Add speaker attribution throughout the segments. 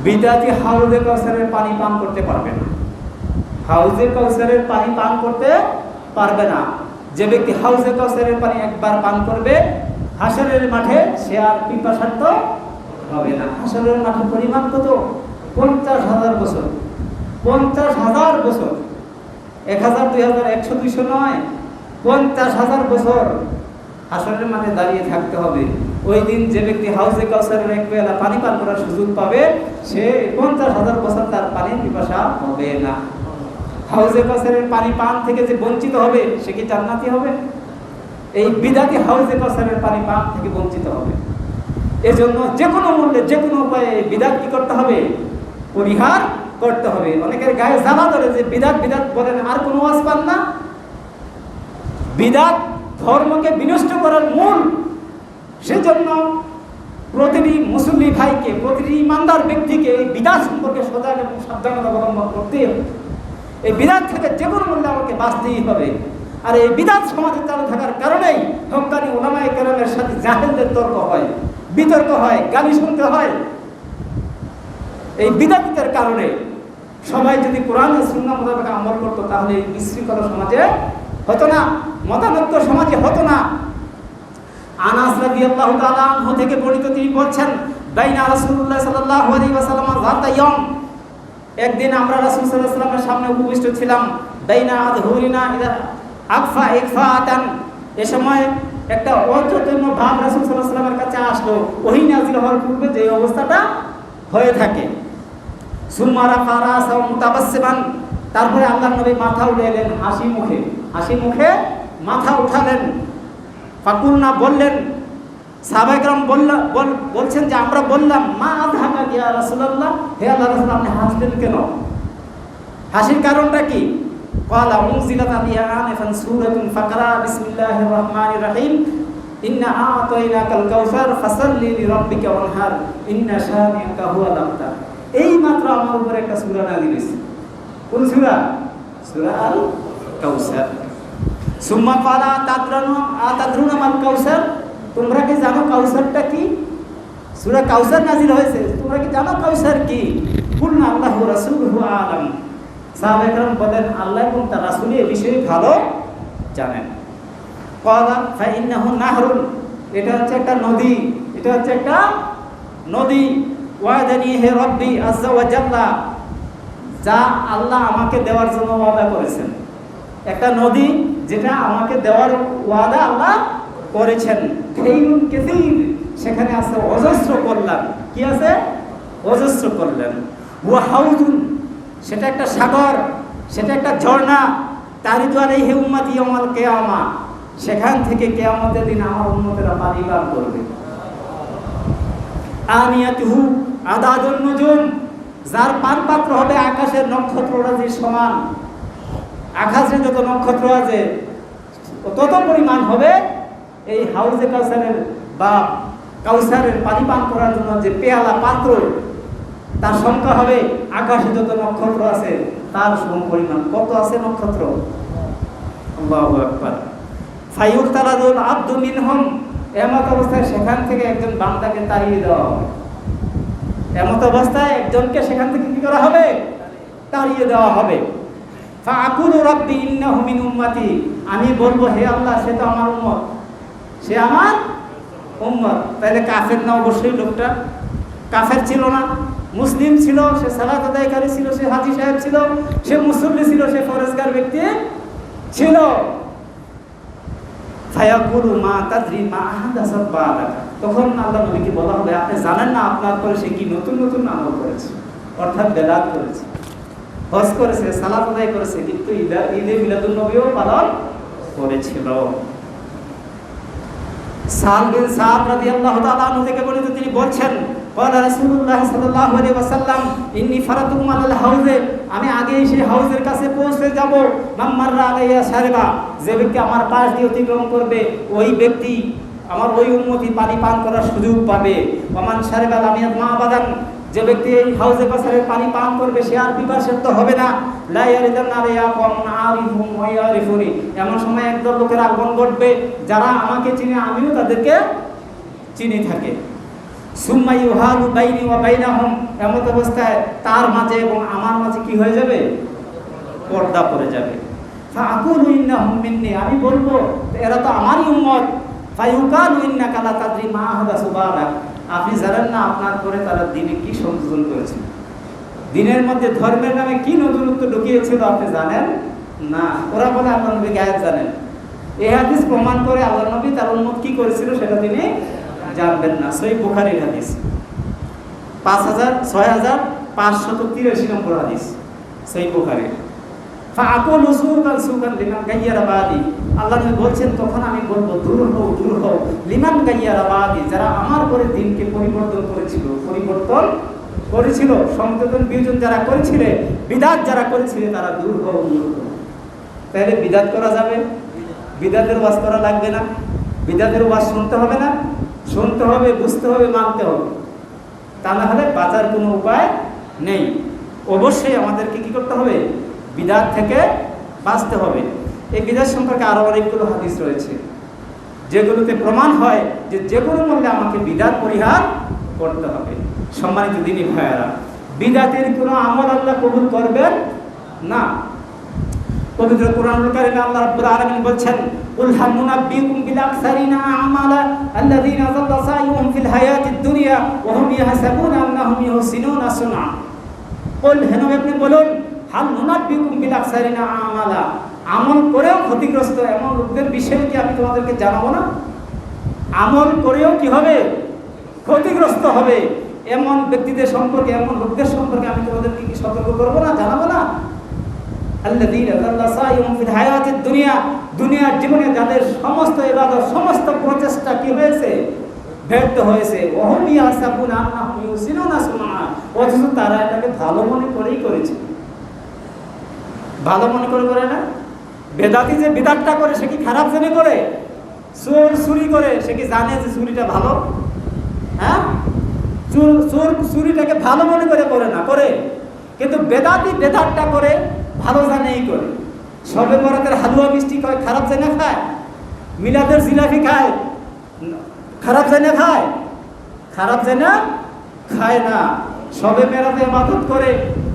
Speaker 1: বিদাতি হাউজে কাউসারের পানি পান করতে পারবে না। হাউজে কাউসারের পানি পান করতে পারবে না। যে ব্যক্তি হাউজে কাউসারের পানি একবার পান করবে হাসরের মাঠে সে আর পিপাসার্থ হবে না। হাসরের মাঠে পরিমাণ কত? 50,000 বছর। 50,000 বছর, 1000, 2000, 100, 200 নয়, 50,000 বছর হাসরের মাঠে দাঁড়িয়ে থাকতে হবে। ওই দিন যে ব্যক্তি হাউজে কাউসারের এক বেলা পানি পান করার সুযোগ পাবে সে 50,000 বছর তার পানি পিপাসা হবে না। হাউজে কাউসারের পানি পান থেকে যে বঞ্চিত হবে সে কি জান্নাতি হবে? এই বিদাতি হাউজে কাউসারের পানি পান থেকে বঞ্চিত হবে। এজন্য যে কোনো মূল্যে যে কোনো উপায়ে বিদাত কি করতে হবে? পরিহার করতে হবে। অনেকের গায়ে জ্বালা ধরে যে বিদাত বিদাত বলেন, আর কোনো ওয়াজ পান না। বিদাত ধর্মকে বিনষ্ট করার মূল। সেজন্য প্রতিটি মুসলিম ভাইকে, প্রতিটি ইমানদার ব্যক্তিকে এই বিদাত সম্পর্কে সজাগ এবং সাবধানতা অবলম্বন করতে হবে। এই বিদাত থেকে যে কোনো মূল্যে আমাকে বাঁচতেই হবে। আর এই বিদাত সমাজে চালু থাকার কারণেই হক্কানি উলামায়ে কেরামের সাথে জাহেলদের তর্ক হয়, বিতর্ক হয়, গালি শুনতে হয়। এই বিদাতের কারণে সবাই যদি কোরআন ও সুন্নাহ মোতাবেক আমল করতো তাহলে এই বিশৃঙ্খলা সমাজে হতো না, মতানৈক্য সমাজে হতো না। আনাস রাদিয়াল্লাহু তাআলা আনহু থেকে বর্ণিত, তিনি বলছেন, বাইনা রাসূলুল্লাহ সাল্লাল্লাহু আলাইহি ওয়াসাল্লাম যাতা ইয়াম, একদিন আমরা রাসূল সাল্লাল্লাহু আলাইহি ওয়াসাল্লামের সামনে উপবিষ্ট ছিলাম। বাইনা আযহুরিনা ইদা আকফা ইকফাতান, এ সময় একটা অচৈতন্য ভাব রাসূল সাল্লাল্লাহু আলাইহি ওয়াসাল্লামের কাছে আসলো। ওহী নাযিল হওয়ার পূর্বে যে অবস্থাটা হয়ে থাকে। সুম্মা রাফা রাসাহু মুতাবাসসিমান, তারপরে আল্লাহর নবী মাথা উঠালেন হাসি মুখে, হাসি মুখে মাথা উঠালেন। ফাকুলনা, বললেন, সাহাবায়ে কেরাম বলছেন যে আমরা বললাম, মা আযহাকা ইয়া রাসূলুল্লাহ, হে আল্লাহর রাসূল আপনি হাসলেন কেন? হাসির কারণটা কি? ক্বালা উনজিলাত আলাইয়া আনিফান সূরাতুন ফাকরা বিসমিল্লাহির রহমানির রহিম ইন্না আ'তাইনাকাল কাউসার ফাসাল্লি লিরাব্বিকা ওয়ানহার ইন্না শানিআকা হুয়াল আবতার। এই মাত্র আমার উপরে একটা সূরা নাযিল হয়েছে। কোন সূরা? সূরা আল কাউসার। সুম্মা ক্বালা আতাদরুনা মাল কাউসার, তোমরা কি জানো কাউসারটা কি? সূরা কাউসার নাযিল হয়েছে, তোমরা কি জানো কাউসার কি? কুলনা আল্লাহু রাসূলুহু আ'লাম। সাহাবায়ে কেরাম বলেন, আল্লাহ এবং তার রাসূল এই বিষয়ে ভালো জানেন। ক্বালা ফা ইন্নাহু নাহরুন, এটা হচ্ছে একটা নদী, এটা হচ্ছে একটা নদী। ওয়াদানি হে রব্বি আযজা ওয়া জাল্লা, যা আল্লাহ আমাকে দেওয়ার জন্য ওয়াদা করেছেন। একটা নদী যেটা আমাকে দেওয়ার ওয়াদা আল্লাহ করেছেন। খাইরুন কাসীর, সেখানে আছে অজস্র কল্যাণ। কি আছে? অজস্র কল্যাণ। ওয়া হাউজুন, সেটা একটা সাগর, সেটা একটা ঝর্ণা। তারিদু আলাইহি উম্মতি ইয়াউমাল কিয়ামা, সেখান থেকে কিয়ামতের দিন আমার উম্মতেরা পানি পান করবে। আনিয়াতুহু আদাদুন নুজুম, যার পান পাত্র হবে আকাশের নক্ষত্ররাজির সমান। আকাশে যত নক্ষত্র আছে তত পরিমাণ হবে এই হাউজে কাউসারের বা কাউসারের পানি পান করার জন্য যে পেয়ালা পাত্র, তার সংখ্যা হবে আকাশে যত নক্ষত্র আছে তার সম পরিমাণ। কত আছে নক্ষত্র? আল্লাহু আকবার। ফায়ুতালাদুল আব্দু মিনহুম, এমত অবস্থায় সেখান থেকে একজন বান্দাকে তাড়িয়ে দেওয়া হবে। এমত অবস্থায় একজনকে সেখান থেকে কি করা হবে? তাড়িয়ে দেওয়া হবে। ফাআকুলু রাব্বি ইন্নাহু মিন উম্মতি, আমি বলবো হে আল্লাহ সে তো আমার উম্মত, সে আমার উম্মত। তাহলে কাফের না? অবশ্যই লোকটা কাফের ছিল না, মুসলিম ছিল, সে সালাত আদায়কারী ছিল, সে হাজী সাহেব ছিল, সে মুসল্লি ছিল, সে ফরজগার ব্যক্তি ছিল। ফায়াকুলু মা তাদরি মা আহদাসাত বাদাকা, তখন আল্লাহ নবীকে বলা হবে আপনি জানেন না আপনার পরে সে কি নতুন নতুন আমল করেছে, অর্থাৎ বেদাত করেছে, হজ করেছে, সালাত আদায় করেছে, কিন্তু ঈদে মিলাদুন নবীও পালন করেছিল। সাল বিন সাদ রাদিয়াল্লাহু তাআলা আনহু থেকে বর্ণিত, তিনি বলছেন, ক্বালা রাসূলুল্লাহ সাল্লাল্লাহু আলাইহি ওয়াসাল্লাম ইন্নী ফারাতুকুম আলাল হাউজে, আমি আগেই সেই হাউজের কাছে পৌঁছে যাব। মান মাররা আলাইয়া শারিবা, যে ব্যক্তি আমার পাশ দিয়ে অতিক্রম করবে ওই ব্যক্তি আমার ওই উম্মতি পানি পান করার সুযোগ পাবে। ওমান শারিবা লাম ইয়াদমা আবাদান, যে ব্যক্তি এই হাউজে কাউসারের পানি পান করবে সে আর পিপাসার্ত হবে না। লা ইয়ারিদান আলাইয়া কওমুন আরিফুম ওয়া ইয়ারিফুনি, এমন সময় একদল লোকের আগমন ঘটবে যারা আমাকে চিনে আমিও তাদেরকে চিনি থাকে। সুম্মা ইউহালু বাইনি ওয়া বাইনাহুম, এমত অবস্থায় তার মাঝে এবং আমার মাঝে কি হয়ে যাবে? পর্দা পড়ে যাবে। ফাআকুলু ইন্নাহুম মিন্নি, আমি বলবো এরা তো আমারই উম্মত। ফায়ুকালু ইন্নাকা লা তাদরি মা আহদাসু বা'দাক, আপনি জানেন না আপনার পরে তারা দ্বীনে কি সংযোজন করেছে, দ্বীনের মধ্যে ধর্মের নামে কি নতুনত্ব ঢুকিয়েছিল আপনি জানেন না। ওরা বলে আল্লাহ নবী গায়েব জানেন। এই হাদিস প্রমাণ করে আল্লাহ নবী তার উম্মত কি করেছিল সেটা তিনি জানবেন না। সহিহ বুখারীর হাদিস 6583 নম্বর হাদিস সহিহ বুখারী। ফাআকুলু সুকান লিমান গায়্যারা বাদি, আল্লাহ নবী বলছেন তখন আমি বলবো দূর হও লিমান গায়্যারা বাদি, যারা আমার পরে দ্বীনকে পরিবর্তন করেছিল, সংযোজন বিয়োজন যারা করেছিল, বিদআত যারা করেছিল, তারা দূর হও। তাহলে বিদআত করা যাবে? বিদআতের ওয়াজ করা লাগবে না? বিদআতের ওয়াজ শুনতে হবে না? শুনতে হবে, বুঝতে হবে, মানতে হবে। তা না হলে বাঁচার কোনো উপায় নেই। অবশ্যই আমাদেরকে কি করতে হবে? বিদআত থেকে বাঁচতে হবে। এই বিদআত সম্পর্কে আরো অনেকগুলো হাদিস রয়েছে যেগুলোতে প্রমাণ হয় যে কোনো মূল্যে আমাকে বিদআত পরিহার করতে হবে। সম্মানিত দ্বীনী ভাইয়েরা, বিদআতের কোনো আমল আল্লাহ কবুল করবেন না। পবিত্র কোরআনুল কারীমে আল্লাহ রাব্বুল আলামিন বলছেন, কুল হাল নুনাব্বিউকুম বিল আকসারিনা আমালা আল্লাযীনা যাল্লা সাইয়ুহুম ফিল হায়াতিদ দুনিয়া ওয়া হুম ইয়াহসাবুনা আন্নাহুম ইউহসিনুনা সুনআ। কুল, হে নবী আপনি বলুন, হাল নুনাব্বিউকুম বিল আকসারিনা আমালা, আমল করেও ক্ষতিগ্রস্ত এমন লোকদের বিষয়ে কি আমি তোমাদেরকে জানাবো না? আমল করেও কি হবে? ক্ষতিগ্রস্ত হবে এমন ব্যক্তিদের সম্পর্কে, এমন লোকদের সম্পর্কে আমি তোমাদেরকে কি সতর্ক করবো না, জানাবো না? আল্লাযীনা যাল্লা সাইয়ুহুম ফিল হায়াতিদ দুনিয়া, দুনিয়ার জীবনে যাদের সমস্ত ইবাদত, সমস্ত প্রচেষ্টা কি হয়েছে? ব্যর্থ হয়েছে। ওয়া হুম ইয়াহসাবুনা আন্নাহুম ইউহসিনুনা সুনআ, অথচ তারা এটাকে ভালো মনে করেই করেছে। ভালো মনে করে না? বেদাতি যে বিদআতটা করে সে কি খারাপ জেনে করে? চোর চুরি করে সে কি জানে যে চুরিটা ভালো? হ্যাঁ, চোর চুরিটাকে ভালো মনে করে না, করে। কিন্তু বেদাতি বেদাতটা করে ভালো জানেই করে। শবে বরাতের হালুয়া মিষ্টি খায়, খারাপ জেনে খায়। মিলাদের জিলাপি খায়, খারাপ জেনে খায়? খারাপ জেনে খায় না। শবে মেরাতে ইবাদত করে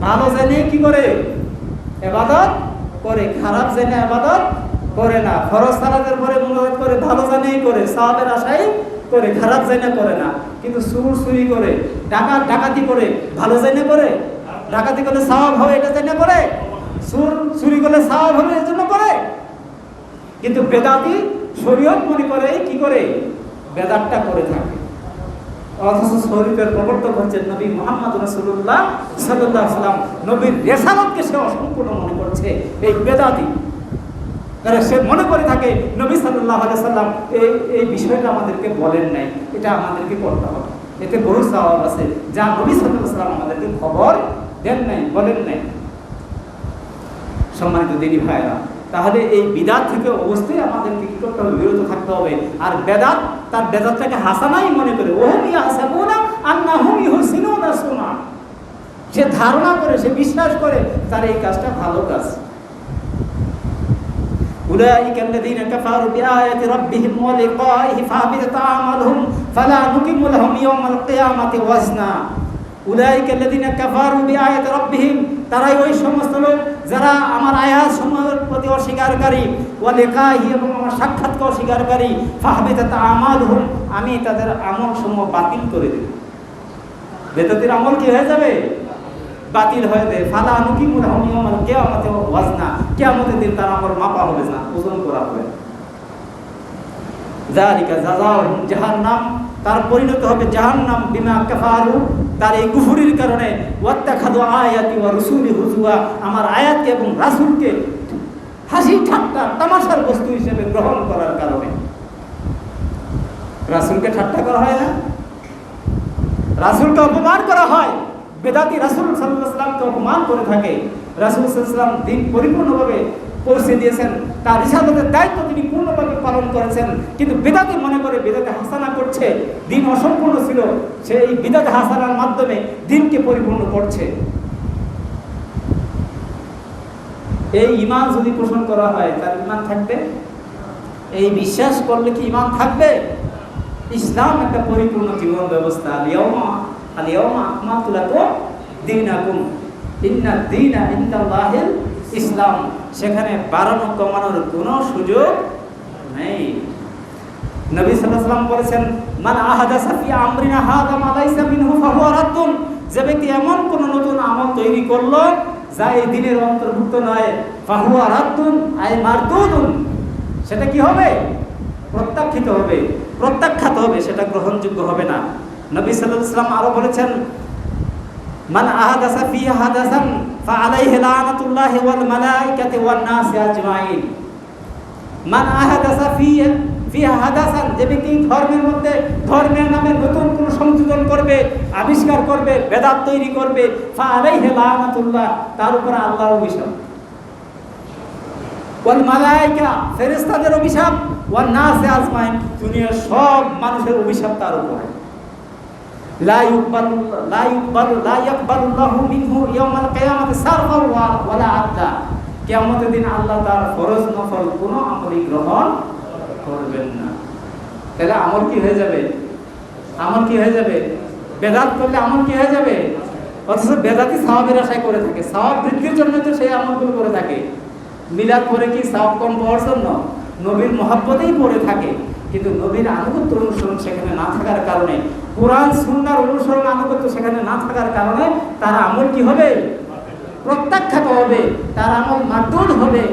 Speaker 1: ভালো জেনে কি করে? ইবাদত করে। খারাপ জেনে ইবাদত করে না। ফরজ সালাতের পরে মুনাজাত করে ভালো জেনেই করে, সওয়াবের আশায় করে, খারাপ জেনে করে না। কিন্তু চুরি করে, ডাকাতি করে ভালো জেনে করে? ডাকাতি করলে সওয়াব হবে এটা জেনে করে? চুরি করলে সওয়াব হবে এর জন্য করে? কিন্তু বেদাতি শরীয়ত মনে করে কি করে? বেদাতটা করে থাকে। অথচ শরীয়তের প্রবর্তক হচ্ছেন নবী মুহাম্মদ রাসূলুল্লাহ সাল্লাল্লাহু আলাইহি ওয়াসাল্লাম। নবীর রিসালাতকে সে অসম্পূর্ণ মনে করছে এই বেদাতি। তারা সে মনে করে থাকে নবী সাল্লাল্লাহু আলাইহি ওয়াসাল্লাম এই বিষয়টা আমাদেরকে বলেন নাই, এটা আমাদেরকে করতে হবে, এতে বহু সওয়াব আছে, যা নবী সাল্লাল্লাহু আলাইহি ওয়াসাল্লাম আমাদেরকে খবর দেন নাই, বলেন নাই। সম্মানিত দ্বীনী ভাইরা, তাহলে এই বিদআত থেকে অবশ্যই আমাদেরকে কি করতে হবে? বিরত থাকতে হবে। আর বেদাত তার বেদাতটাকে হাসানাই মনে করে, ওহুম ইয়াহসাবুনা আন্নাহুম ইউহসিনুনা সুনআ, সে ধারণা করে, সে বিশ্বাস করে তার এই কাজটা ভালো কাজ। উলাইকা আল্লাযীনা কাফারু বিআয়াতি রাব্বিহিম ওয়া লিকাইহি ফাহাবিতাত আমালুহুম ফালা নুকিমু লাহুম ইয়াওমাল কিয়ামাতি ওয়াজনা। উলাইকা আল্লাযীনা কাফারু বিআয়াতি রাব্বিহিম, তারাই ওই সমস্ত লোক যারা আমার আয়াত সমূহের প্রতি অস্বীকারী, ওয়া লিকাইহি, এবং আমার সাক্ষাৎকে অস্বীকারী, ফাহাবিতাত আমালুহুম, আমি তাদের আমল সমূহ বাতিল করে দেব। বেদাতির আমল কি হয়ে যাবে? বাতিল হয়ে যাবে। ফালা নুকিমু লাহুম ইয়াওমাল কিয়ামাতি ওয়াজনা, কিয়ামতের দিন তার আমল মাপা হবে না, ওজন করা হবে। যালিকা জাযাউহুম জাহান্নাম, তার পরিণত হবে জাহান্নাম, বিমা কাফারু, তার এই কুফরির কারণে, ওয়াত্তাখাযু আয়াতি ওয়া রাসূলি হুজুয়া, আমার আয়াতকে এবং রাসূলকে হাসি ঠাট্টা তামাশার বস্তু হিসেবে গ্রহণ করার কারণে। রাসূলকে ঠাট্টা করা হয় না? রাসূলকে অপমান করা হয়। বেদাতি রাসূল সাল্লাল্লাহু আলাইহি ওয়াসাল্লামকে অপমান করে থাকে। রাসূল সাল্লাল্লাহু আলাইহি ওয়াসাল্লাম দ্বীন পরিপূর্ণভাবে পৌঁছে দিয়েছেন, তার রিসালাতের দায়িত্ব তিনি পূর্ণভাবে পালন করেছেন। কিন্তু বেদাতি মনে করে বেদাতে হাসানা করছে, দ্বীন অসম্পূর্ণ ছিল, সে এই বিদাতে হাসানার মাধ্যমে দ্বীনকে পরিপূর্ণ করছে। এই ঈমান যদি পোষণ করা হয়, তার ঈমান থাকবে? এই বিশ্বাস করলে কি ঈমান থাকবে? ইসলাম একটা পরিপূর্ণ জীবন ব্যবস্থা। আলিয়াউমা আকমালতু লাকুম দীনাকুম ইন্নাদ দীনা ইনদাল্লাহিল ইসলাম। সেখানে বাড়ানো কমানোর কোনো সুযোগ নেই। নবী সাল্লাল্লাহু আলাইহি ওয়াসাল্লাম বলেছেন, মান আহাদাসা ফি আমরিনা হাযা মা লাইসা মিনহু ফাহুয়া রাদ্দুন। যে ব্যক্তি এমন কোন নতুন আমল তৈরি করলো যা এই দিনের অন্তর্ভুক্ত নয়, ফাহুয়া রাদ্দুন আই মারদুদুন, সেটা কি হবে? প্রত্যাখ্যাত হবে, প্রত্যাখ্যাত হবে, সেটা গ্রহণযোগ্য হবে না। নবী সাল্লাল্লাহু আলাইহি ওয়াসাল্লাম আরো বলেছেন, মান আহাদাসা ফি হাদাসান ফাআলাইহি লানাতুল্লাহি ওয়াল মালাইকাতি ওয়ান নাসি আজমাইন। মান আহাদাসা ফি হাদাসান, যে ব্যক্তি ধর্মের মধ্যে ধর্মের নামে নতুন কোন সংযোজন করবে, আবিষ্কার করবে, বেদাত তৈরি করবে, ফাআলাইহি লানাতুল্লাহ, তার উপর আল্লাহর অভিশাপ, ওয়াল মালাইকা, ফেরেশতাদের অভিশাপ, ওয়ান নাসি আজমাইন, দুনিয়ার সব মানুষের অভিশাপ তার উপর। লা ইয়াকবালুল্লাহু মিনহু ইয়াওমাল কিয়ামাতি সারফাও ওয়ালা আদলা। কিয়ামতের দিন আল্লাহ তার ফরজ নফল কোনো আমল গ্রহণ করবেন না। তাহলে আমল কি হয়ে যাবে? আমল কি হয়ে যাবে? বেদাত করলে আমল কি হয়ে যাবে? অথচ বেদাতি সওয়াবের আশায় করে থাকে, সওয়াব বৃদ্ধির জন্য তো সেই আমলগুলো করে থাকে। মিলাদ করে কি সওয়াব কম পাওয়ার জন্য? নবীর মহব্বতেই পড়ে থাকে, কিন্তু নবীর আনুগত্য অনুসরণ সেখানে না থাকার কারণে, কোরআন সুন্নাহর অনুসরণ আনুগত্য সেখানে না থাকার কারণে তার আমল কি হবে? প্রত্যাখ্যাত হবে, তার আমল মারদুদ হবে,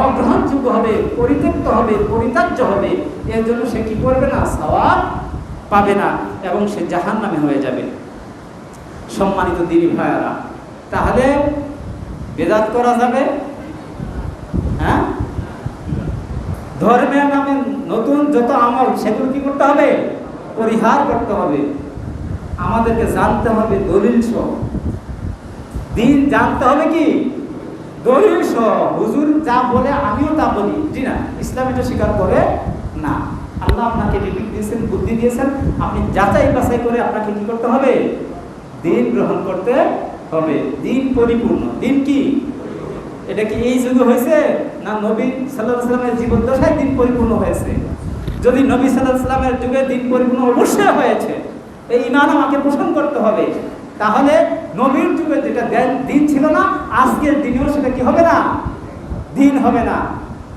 Speaker 1: অগ্রহণযোগ্য হবে, পরিত্যক্ত হবে, পরিত্যাজ্য হবে। এর জন্য সে কি করবে না? সওয়াব পাবে না এবং সে জাহান্নামে হয়ে যাবে। সম্মানিত দিনী ভাইয়েরা, তাহলে বেদাত করা যাবে? হ্যাঁ, ধর্মের নামে নতুন যত আমল সেগুলো কি করতে হবে? পরিহার করতে হবে। আমাদেরকে জানতে হবে দলিল সহ, দিন জানতে হবে কি দলিল সহ। হুজুর যা বলে আমিও তা বলি, জি না, ইসলাম এটা স্বীকার করে না। আল্লাহ আপনাকে বিবেক দিয়েছেন, বুদ্ধি দিয়েছেন, আপনি যাচাই বাছাই করে আপনাকে কি করতে হবে? দিন গ্রহণ করতে হবে। দিন পরিপূর্ণ। দিন কি? এটা কি এই যুগে হয়েছে, না নবী সাল্লাল্লাহু আলাইহি ওয়াসাল্লামের জীবদ্দশায় দিন পরিপূর্ণ হয়েছে? যদি নবী সাল্লাল্লাহু আলাইহি ওয়াসাল্লামের যুগে দিন পরিপূর্ণ অবশ্যই হয়েছে, এই ঈমান আমাকে পোষণ করতে হবে। তাহলে নবীর যুগে যেটা দিন ছিল না, আজকের দিনেও সেটা কি হবে না? দিন হবে না।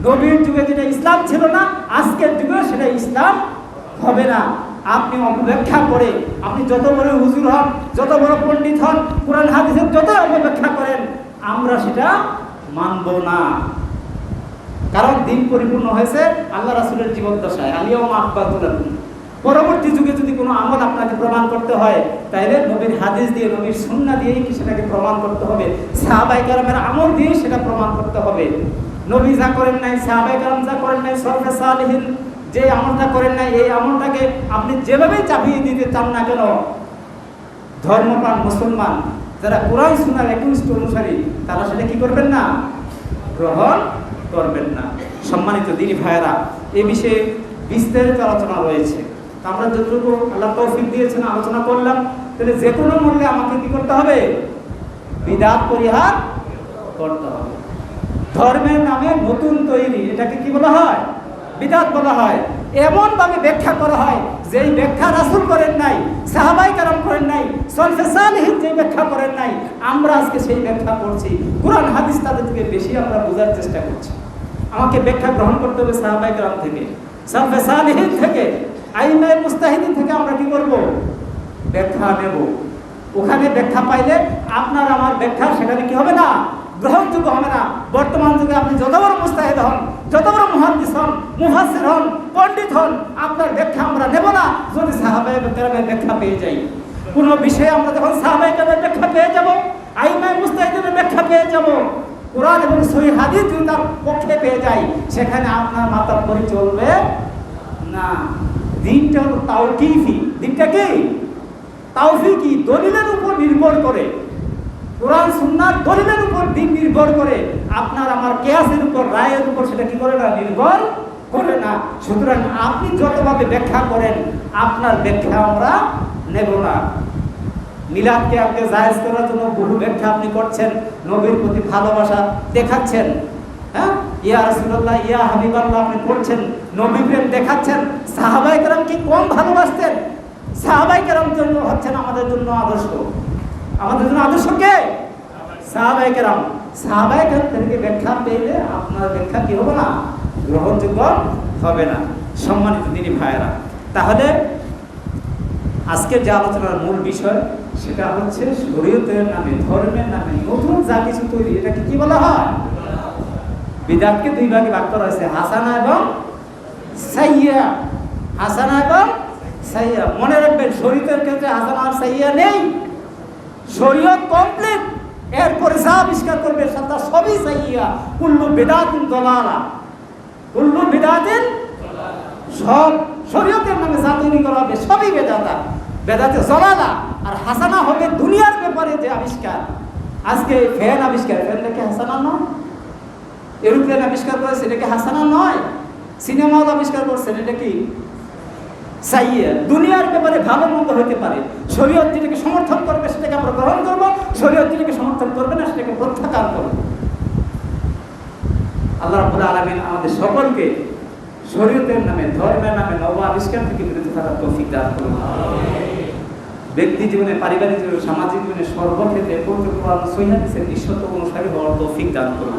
Speaker 1: নবীর যুগে যেটা ইসলাম ছিল না, আজকের যুগেও সেটা ইসলাম হবে না। আপনি অপব্যাখ্যা করে, আপনি যত বড় হুজুর হন, যত বড় পণ্ডিত হন, কোরআন হাদিসের যত অপব্যাখ্যা করেন, আমরা সেটা মানব না। কারণ দিন পরিপূর্ণ হয়েছে আল্লাহ রাসূলের জীবদ্দশায়। আলিয়াউমা আকমালতু লাকুম। পরবর্তী যুগে যদি কোনো আমল আপনাকে প্রমাণ করতে হয়, তাহলে নবীর হাদিস দিয়ে, নবীর সুন্নাহ দিয়েই কি সেটাকে প্রমাণ করতে হবে। সাহাবায়ে কেরামের আমল দিয়ে সেটা প্রমাণ করতে হবে। নবী যা করেন নাই, সাহাবায়ে কেরাম যা করেন নাই, সলফে সালেহিন যে আমলটা করেন নাই, এই আমলটাকে আপনি যেভাবেই চাপিয়ে দিতে চান না কেন, ধর্মপ্রাণ মুসলমান যারা কোরআন সুন্নাহর একনিষ্ঠ অনুসারী, তারা সেটা কি করবেন না? গ্রহণ করবেন না। সম্মানিত দিনী ভাইয়েরা, এই বিষয়ে বিস্তারিত আলোচনা রয়েছে। আমরা যতটুকু আল্লাহ তৌফিক দিয়েছেন আলোচনা করলাম। তাহলে যে কোনো মূল্যে আমাকে কি করতে হবে? বিদআত পরিহার করতে হবে। ধর্মের নামে নতুন তৈরি, এটাকে কি বলা হয়? বিদআত বলা হয়। এমন ভাবে ব্যাখ্যা করা হয় যেই ব্যাখ্যা রাসূল করেন নাই, সাহাবায়ে কেরাম করেন নাই, সলফে সালেহিন যে ব্যাখ্যা করেন নাই, আমরা আজকে সেই ব্যাখ্যা করছি। কোরআন হাদিস তাদের থেকে বেশি আমরা বোঝার চেষ্টা করছি। আমাকে ব্যাখ্যা গ্রহণ করতে হবে সাহাবায়ে কেরাম থেকে, সলফে সালেহিন থেকে, আইমায়ে মুজতাহিদিন থেকে। আমরা কি করব? ব্যাখ্যা নেব। ওখানে ব্যাখ্যা পাইলে আপনার আমার ব্যাখ্যা সেখানে কি হবে না? গ্রহণযোগ্য হবে না। বর্তমান যুগে আপনি যত বড় মুজতাহিদ হন, যত বড় মুহাদ্দিস হন, মুফাসসির হন, পণ্ডিত হন, আপনার ব্যাখ্যা আমরা নেব না যদি সাহাবায়ে কেরামের ব্যাখ্যা পেয়ে যাই। কোনো বিষয়ে আমরা যখন সাহাবায়ে কেরামের ব্যাখ্যা পেয়ে যাব, আইমায়ে মুজতাহিদের ব্যাখ্যা পেয়ে যাব, কোরআন এবং সহিহ হাদিস যদি তার পক্ষে পেয়ে যাই, সেখানে আপনার মাথার পরে চলবে না। দিনটা হলো তাওকিফি। দিনটা কি? তাওফিকি, দলিলের উপর নির্ভর করে, কোরআন সুন্নাহর দলিলের উপর দিন নির্ভর করে। আপনার আমার কিয়াসের উপর, রায়ের উপর সেটা কি করে না? নির্ভর করে না। সুতরাং আপনি যতভাবে ব্যাখ্যা করেন, আপনার ব্যাখ্যা আমরা নেব না। মিলাদকে আপনি জায়েজ করার জন্য বহু ব্যাখ্যা আপনি করছেন, নবীর প্রতি ভালোবাসা দেখাচ্ছেন। হ্যাঁ, ইয়া রাসূলুল্লাহ, ইয়া হাবিবাল্লাহ আপনি করছেন, নবী প্রেম দেখাচ্ছেন। সাহাবায়ে কেরাম কি কম ভালোবাসতেন? সাহাবায়ে কেরাম জন্য হচ্ছেন আমাদের জন্য আদর্শ। আমাদের জন্য আদর্শ কে? সাহাবায়ে কেরাম। সাহাবায়ে কেরাম থেকে ব্যাখ্যা পেলে আপনার ব্যাখ্যা কি হবে না? গ্রহণযোগ্য হবে না। সম্মানিত দিনী ভাইয়েরা, তাহলে আজকের যে আলোচনার মূল বিষয় সেটা হচ্ছে শরীয়তের নামে, ধর্মের নামে নতুন যা কিছু তৈরি, এটাকে কি বলা হয়? বিদআতকে দুই ভাগে ভাগ করা হয়েছে, হাসানা এবং সাইয়্যা। হাসানা এবং সাইয়্যা। মনে রাখবেন, শরীয়তের ক্ষেত্রে হাসানা আর সাইয়্যা নেই। শরীয়ত কমপ্লিট, এরপরে যা আবিষ্কার করবে সেটা সবই সাইয়্যা। কুল্লু বিদআতিন দালালা, কুল্লু বিদআতিন, সব শরীয়তের নামে যা তৈরি করা হবে সবই বেদাতা, বেদাতে জলালা। আর হাসানা হবে দুনিয়ার ব্যাপারে যে আবিষ্কার। আজকে ফ্যান আবিষ্কার, ফ্যানটাকে হাসানা নয়? এরোপ্লেন আবিষ্কার করেছে, এটাকে হাসানা নয়? সিনেমা আবিষ্কার করছেন, এটা কি সাইয়্যা? দুনিয়ার ব্যাপারে ভালো মন্দ হতে পারে, শরীয়ত যেটাকে সমর্থন করবে সেটাকে আমরা গ্রহণ করব, শরীয়ত যেটাকে সমর্থন করবে না সেটাকে প্রত্যাখ্যান করব। আল্লাহ রাব্বুল আলামিন আমাদের সকলকে শরীয়তের নামে, ধর্মের নামে নব আবিষ্কার থেকে বিরত থাকার তৌফিক দান করুন। ব্যক্তি জীবনে, পারিবারিক জীবনে, সামাজিক জীবনে, সর্বক্ষেত্রে পবিত্র কোরআন সহিহ হাদিসের নিঃশর্ত অনুসারী হওয়ার তৌফিক দান করুন।